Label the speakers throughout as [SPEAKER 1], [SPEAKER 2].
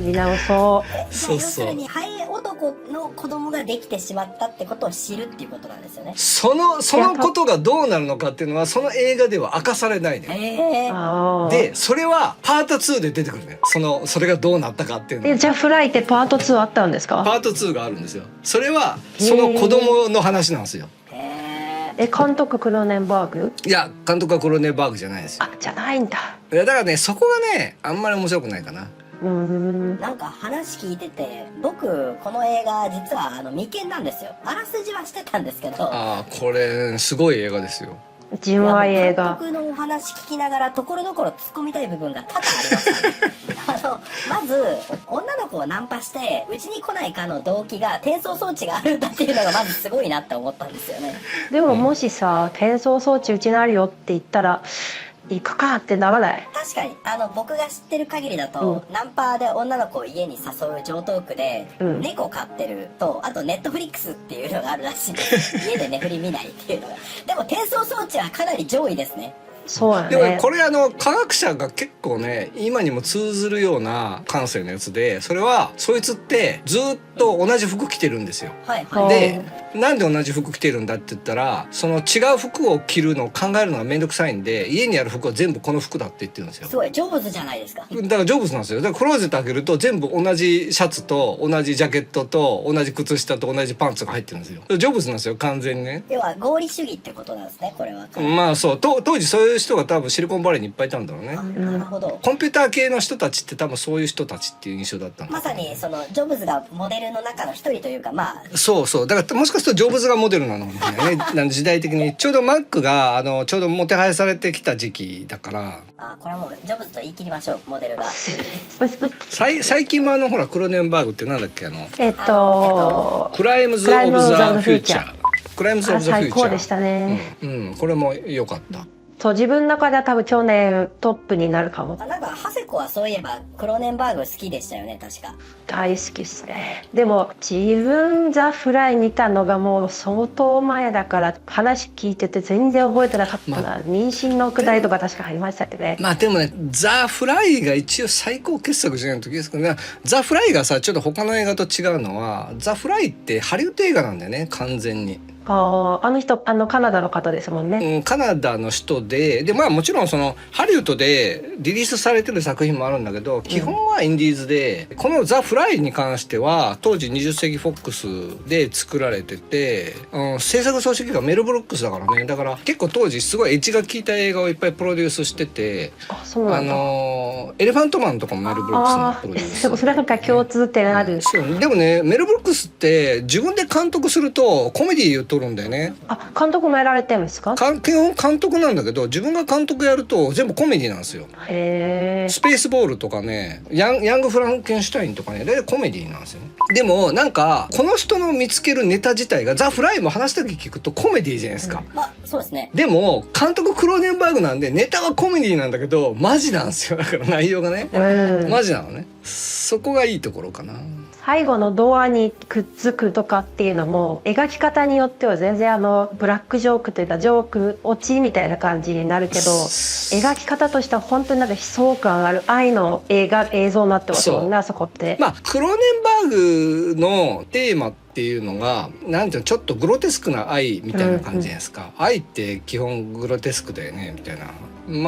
[SPEAKER 1] 見直そ
[SPEAKER 2] そうそう
[SPEAKER 3] 要するにハエ男の子供ができてしまったってことを知るっていうことなんですよね。
[SPEAKER 2] そのことがどうなるのかっていうのはその映画では明かされないね。
[SPEAKER 1] う。
[SPEAKER 2] でそれはパート2で出てくるね。それがどうなったかっていうのは。
[SPEAKER 1] じゃあフライってパート2あったんですか？
[SPEAKER 2] パート2があるんですよ。それはその子供の話なんですよ。
[SPEAKER 1] 監督クローネンバーグ？
[SPEAKER 2] いや監督はクローネンバーグじゃないですよ。
[SPEAKER 1] じゃないんだ。
[SPEAKER 2] いやだからねそこがねあんまり面白くないかな。
[SPEAKER 3] なんか話聞いてて僕この映画実は未見なんですよ。あらすじはしてたんですけど。
[SPEAKER 2] これすごい映画ですよ。
[SPEAKER 1] 純愛映画。
[SPEAKER 3] 監督のお話聞きながらところどころ突っ込みたい部分が多々ありましたね。まず女の子をナンパしてうちに来ないかの動機が転送装置があるんだっていうのがまずすごいなって思ったんですよね。
[SPEAKER 1] でももしさ転送装置うちにあるよって言ったら行くかってならない？
[SPEAKER 3] 確かに僕が知ってる限りだと、ナンパで女の子を家に誘う上等句で、猫飼ってるとあとネットフリックスっていうのがあるらしいんです家でネフリ見ないっていうのが。でも転送装置はかなり上位ですね。
[SPEAKER 1] そうだね。
[SPEAKER 2] でもこれ科学者が結構ね今にも通ずるような感性のやつで、それはそいつってずっと同じ服着てるんですよ。でなんで同じ服着てるんだって言ったらその違う服を着るのを考えるのがめんどくさいんで家にある服は全部この服だって言ってるんですよ。
[SPEAKER 3] すごいジョブズじゃないですか。
[SPEAKER 2] だからジョブズなんですよ。だからクローゼット開けると全部同じシャツと同じジャケットと同じ靴下と同じパンツが入ってるんですよ。ジョブズなんですよ完全にね。
[SPEAKER 3] 要は合理主義ってことなんですねこれは。
[SPEAKER 2] まあそう当時そういう人が多分シリコンバレーにいっぱいいたんだろうね。
[SPEAKER 3] なるほど。
[SPEAKER 2] コンピューター系の人たちって多分そういう人たちっていう印象だったんだ。
[SPEAKER 3] まさにそのジョブズがモデルの中の一人というか
[SPEAKER 2] そうだからもしかするとジョブズがモデルなのかもしれないね時代的にちょうどマックがちょうどもてはやされてきた時期だから。
[SPEAKER 3] これはもうジョブズと言い切りましょうモデルが。
[SPEAKER 2] 最近もほらクロネンバーグってなんだっけクライムズ・オブ・ザ・フューチャー。クライムズ・オブ・ザ・フューチャー。
[SPEAKER 1] 最高でしたね。
[SPEAKER 2] これも良かった。
[SPEAKER 1] そう自分の中では多分去年トップになるかも。
[SPEAKER 3] なんかハセコはそういえばクローネンバーグ好きでしたよね確か。
[SPEAKER 1] 大好きですね。でも自分ザ・フライ見たのがもう相当前だから話聞いてて全然覚えてなかったな、妊娠のくだりとか確か入りましたけどね。
[SPEAKER 2] まあでもねザ・フライが一応最高傑作じゃない時ですけどね。ザ・フライがさちょっと他の映画と違うのはザ・フライってハリウッド映画なんだよね完全に。
[SPEAKER 1] あの人カナダの方ですもんね。
[SPEAKER 2] カナダの人でまあもちろんそのハリウッドでリリースされてる作品もあるんだけど基本はインディーズで、このザ・フライに関しては当時20世紀フォックスで作られてて、制作総指揮がメル・ブルックスだからね。だから結構当時すごいエッジが効いた映画をいっぱいプロデュースしてて、
[SPEAKER 1] そうなんだ。
[SPEAKER 2] エレファントマンとかもメル・ブルックスのプロデュース。
[SPEAKER 1] でもそれなんか共通点ある。
[SPEAKER 2] そうでもねメル・ブルックスって自分で監督するとコメディーを撮るんだよね。
[SPEAKER 1] 監督もやられてるんですか？
[SPEAKER 2] 基本監督なんだけど自分が監督やると全部コメディなんですよ。スペースボールとかねヤング・フランケンシュタインとかね大体コメディなんですよ。でもなんかこの人の見つけるネタ自体がザ・フライも話だけ聞くとコメディじゃないですか。
[SPEAKER 3] そうですね。
[SPEAKER 2] でも監督クローネンバーグなんでネタはコメディなんだけどマジなんですよ。だから内容がねマジなのね。そこがいいところかな。
[SPEAKER 1] 最後のドアにくっつくとかっていうのも描き方によっては全然ブラックジョークというかジョーク落ちみたいな感じになるけど描き方としては本当になんか悲壮感ある愛の映像になってますもんねあそこって。
[SPEAKER 2] クローネンバーグのテーマっていうのがなんていうのちょっとグロテスクな愛みたいな感じじゃないですか。愛って基本グロテスクだよねみたいな。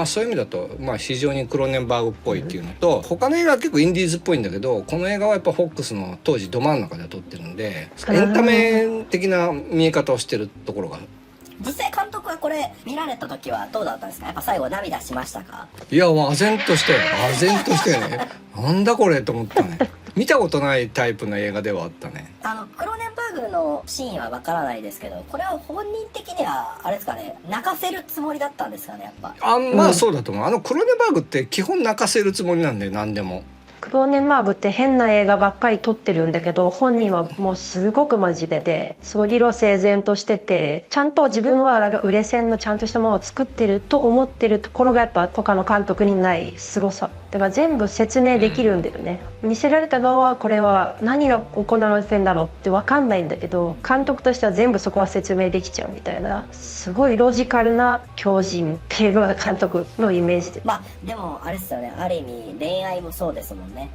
[SPEAKER 2] そういう意味だと非常にクローネンバーグっぽいっていうのと、他の映画は結構インディーズっぽいんだけどこの映画はやっぱフォックスの当時ど真ん中で撮ってるんでエンタメ的な見え方をしてるところが。
[SPEAKER 3] 実際監督はこれ見られた時はどうだったんですか？やっぱ最後涙しましたか？
[SPEAKER 2] いや唖然としてねなんだこれと思ったね。見たことないタイプの映画ではあったね。
[SPEAKER 3] クローネンバーグのシーンはわからないですけどこれは本人的にはあれですかね泣かせるつもりだったんですかねやっぱ。
[SPEAKER 2] そうだと思う。クローネンバーグって基本泣かせるつもりなんで何でも。
[SPEAKER 1] クローネンバーグって変な映画ばっかり撮ってるんだけど本人はもうすごく真面目ですごい理路整然としててちゃんと自分は売れ線のちゃんとしたものを作ってると思ってるところがやっぱ他の監督にない凄さっだから全部説明できるんだよね。見せられた側はこれは何が行われてんだろうって分かんないんだけど、監督としては全部そこは説明できちゃうみたいな、すごいロジカルな狂人っていうのが監督のイメージで。
[SPEAKER 3] まあでもあれですよね、ある意味恋愛もそうですもんね。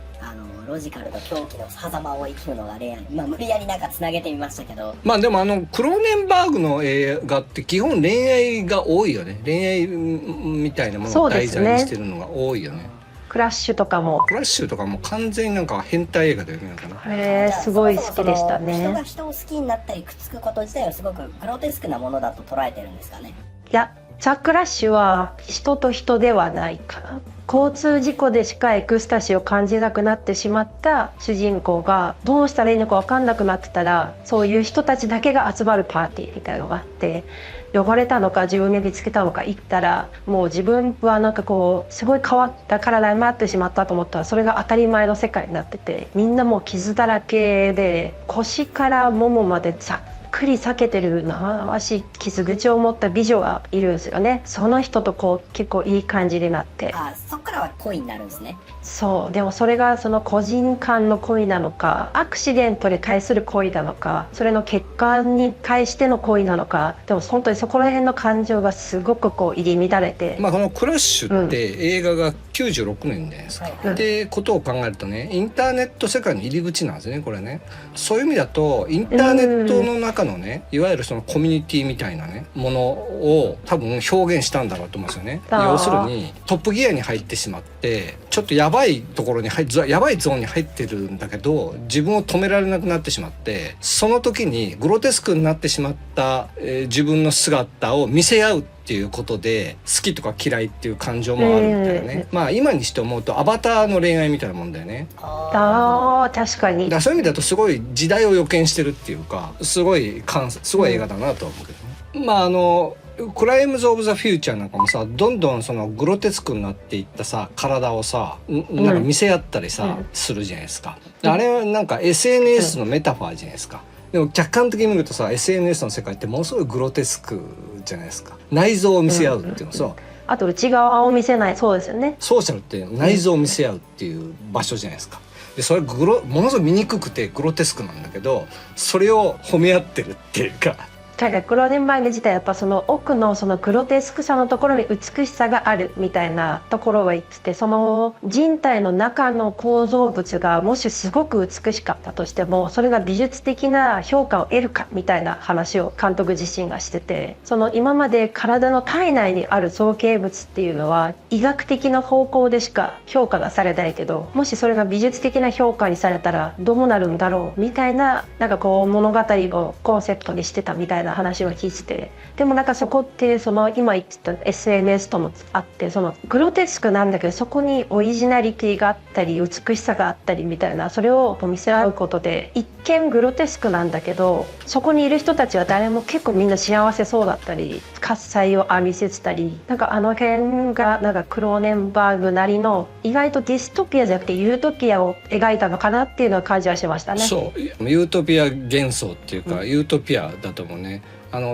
[SPEAKER 3] ロジカルと狂気の狭間を生きるのが恋愛。まあ無理やりなんかつなげてみましたけど、
[SPEAKER 2] まあでもクローネンバーグの映画って基本恋愛が多いよね。恋愛みたいなものを題材にしてるのが多いよね。
[SPEAKER 1] クラッシュとかも。
[SPEAKER 2] クラッシュとかも完全になんか変態映画だよね。
[SPEAKER 1] すごい好きでしたね。
[SPEAKER 3] 人が人を好きになったりくっつくこと自体はすごくグロテスクなものだと捉えてるんですかね。
[SPEAKER 1] いや、ザ・クラッシュは人と人ではないかな。交通事故でしかエクスタシーを感じなくなってしまった主人公がどうしたらいいのか分かんなくなってたら、そういう人たちだけが集まるパーティーみたいなのがあって、汚れたのか自分で見つけたのか言ったら、もう自分はなんかこうすごい変わった体になってしまったと思ったら、それが当たり前の世界になってて、みんなもう傷だらけで腰からももまでざっくり裂けてる長し傷口を持った美女がいるんですよね。その人とこう結構いい感じになって、
[SPEAKER 3] そっからは恋になるんですね。
[SPEAKER 1] そう。でもそれがその個人間の恋なのか、アクシデントで対する恋なのか、それの結果に対しての恋なのか、でも本当にそこら辺の感情がすごくこう入り乱れて、
[SPEAKER 2] まあこのクラッシュって映画が96年じゃないですか、ってことを考えるとね、インターネット世界の入り口なんですねこれね。そういう意味だとインターネットの中のね、いわゆるそのコミュニティみたいなねものを多分表現したんだろうと思うんですよね。要するにトップギアに入ってしまって、ちょっとやばいところにやばいゾーンに入ってるんだけど、自分を止められなくなってしまって、その時にグロテスクになってしまった、自分の姿を見せ合うっていうことで、好きとか嫌いっていう感情もあるみたいなね。まあ今にして思うとアバターの恋愛みたいなもんだよね。
[SPEAKER 1] 確かに。
[SPEAKER 2] だからそういう意味だとすごい時代を予見してるっていうか、すごい映画だなとは思うけどね。まあクライムズ・オブ・ザ・フューチャーなんかもさ、どんどんそのグロテスクになっていったさ体をさなんか見せ合ったりさ、するじゃないですか。あれはなんか SNS のメタファーじゃないですか。でも客観的に見るとさ、 SNS の世界ってものすごいグロテスクじゃないですか。内臓を見せ合うっていうのさ、
[SPEAKER 1] あと内側を見せない。そうですよね。
[SPEAKER 2] ソーシャルって内臓を見せ合うっていう場所じゃないですか。でそれものすごい見にくくてグロテスクなんだけど、それを褒め合ってるっていうか。
[SPEAKER 1] クローネンバーグ自体やっぱその奥のそのグロテスクさのところに美しさがあるみたいなところは言ってて、その人体の中の構造物がもしすごく美しかったとしても、それが美術的な評価を得るかみたいな話を監督自身がしてて、その今まで体の体内にある造形物っていうのは医学的な方向でしか評価がされないけど、もしそれが美術的な評価にされたらどうなるんだろうみたいな、なんかこう物語をコンセプトにしてたみたいな話を聞いてて、でもなんかそこってその今言ってた SNS ともあって、そのグロテスクなんだけどそこにオリジナリティがあったり美しさがあったりみたいな、それを見せ合うことで一見グロテスクなんだけど、そこにいる人たちは誰も結構みんな幸せそうだったり、喝采を浴びせてたり、なんかあの辺がなんかクローネンバーグなりの意外とディストピアじゃなくてユートピアを描いたのかなっていうのは感じはしましたね。
[SPEAKER 2] そうユートピア幻想っていうか、ユートピアだと思うね。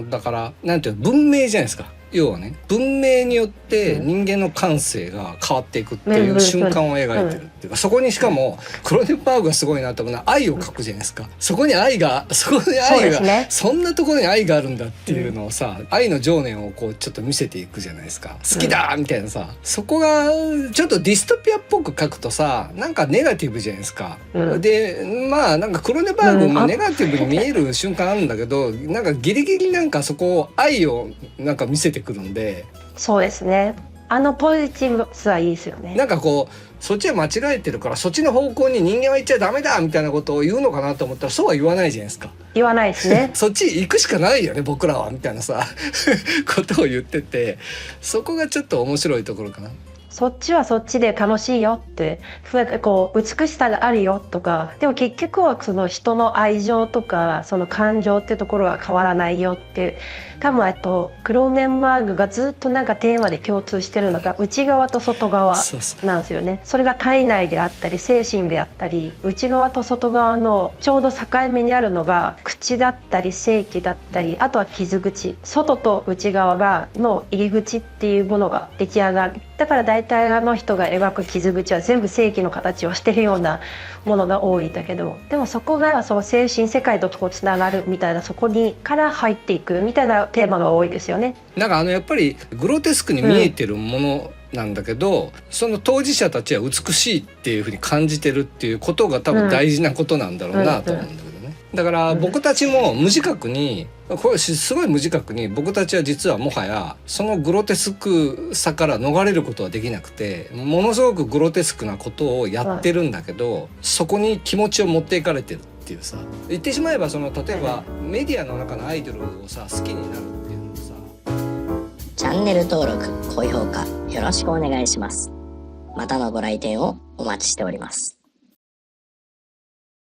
[SPEAKER 2] だからなんていうの、文明じゃないですか。要はね、文明によって人間の感性が変わっていくっていう瞬間を描いてるっていうか、そこにしかもクローネンバーグがすごいなと思うのは愛を描くじゃないですか。そこに愛がそんなところに愛があるんだっていうのをさ、愛の情念をこうちょっと見せていくじゃないですか。好きだみたいなさ、そこがちょっとディストピアっぽく描くとさ、なんかネガティブじゃないですか。でまあなんかクローネンバーグもネガティブに見える瞬間あるんだけど、なんかギリギリなんかそこを愛をなんか見せてくるんで。
[SPEAKER 1] そうですね。ポジティブさはいいですよね。
[SPEAKER 2] なんかこうそっちは間違えてるからそっちの方向に人間は行っちゃダメだみたいなことを言うのかなと思ったら、そうは言わないじゃないですか。
[SPEAKER 1] 言わないですね。
[SPEAKER 2] そっち行くしかないよね僕らはみたいなさことを言ってて、そこがちょっと面白いところかな。
[SPEAKER 1] そっちはそっちで楽しいよって、こう美しさがあるよとか、でも結局はその人の愛情とかその感情ってところは変わらないよって、多分クローネンバーグがずっとなんかテーマで共通してるのが内側と外側なんですよね。それが体内であったり精神であったり、内側と外側のちょうど境目にあるのが口だったり性器だったり、あとは傷口、外と内側の入り口っていうものが出来上がっだから大体あの人が描く傷口は全部正規の形をしてるようなものが多いんだけど、でもそこがその精神世界とこうつながるみたいな、そこにから入っていくみたいなテーマが多いですよね。
[SPEAKER 2] なんかやっぱりグロテスクに見えてるものなんだけど、その当事者たちは美しいっていうふうに感じてるっていうことが多分大事なことなんだろうなと思うんだけどね。だから僕たちも無自覚に、これすごい無自覚に僕たちは実はもはやそのグロテスクさから逃れることはできなくて、ものすごくグロテスクなことをやってるんだけど、そこに気持ちを持っていかれてるっていうさ、言ってしまえばその例えばメディアの中のアイドルをさ好きになるっていうのさ、
[SPEAKER 3] チャンネル登録、高評価よろしくお願いします。またのご来店をお待ちしております。